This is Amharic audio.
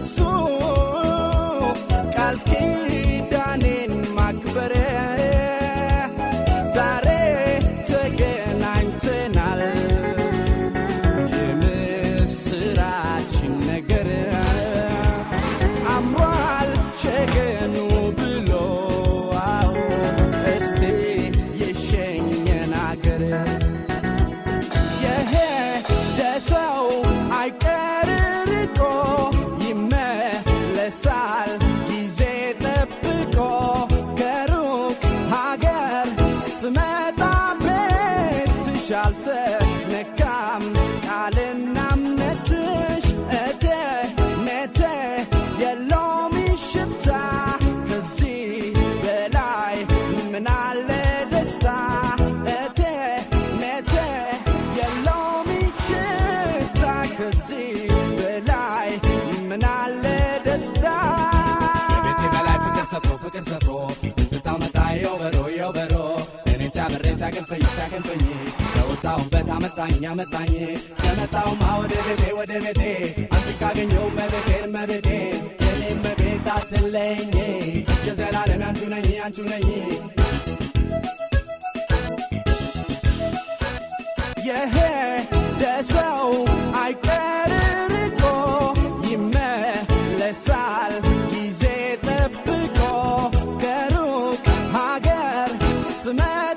በሱ ቃል ኪዳኔን ማክበር ዛሬ ተገናኝተናል የምስራችን ነገር አምሯል ሸገኑ ብሎ እስቲ የሸኘን አገር የሄደ ሰው አይቀር ርቆ ይመለሳል ጊዜ ጠብቆ ከሩቅ ሀገር ስመጣ ቤትሽ አልተነካም ቃልና እምነትሽ እድነቴ የለውም ሽታ ከዚህ በላይ ምን አለ ደስታ እድነቴ የለውም ሽታ ከዚህ በላይ ምን አለ ደስታ ከቤቴ በላይ ፍቅር ሰጥቶ ትዝታው መጣ የውበሮ እኔን ሲያበረኝ ሲያገንፈኝ ከወጣሁበት አመጣኝ ከመጣሁማ ወደ ቤቴ አንቺን ካገኘሁ መቤቴ የኔም መቤት አትለኝ የዘላለም አንቺ ነኝ የሄደ ሰው አይቀር ርቆ ይመለሳል ጊዜ ጠብቆ ከሩቅ ሀገር ስመጣ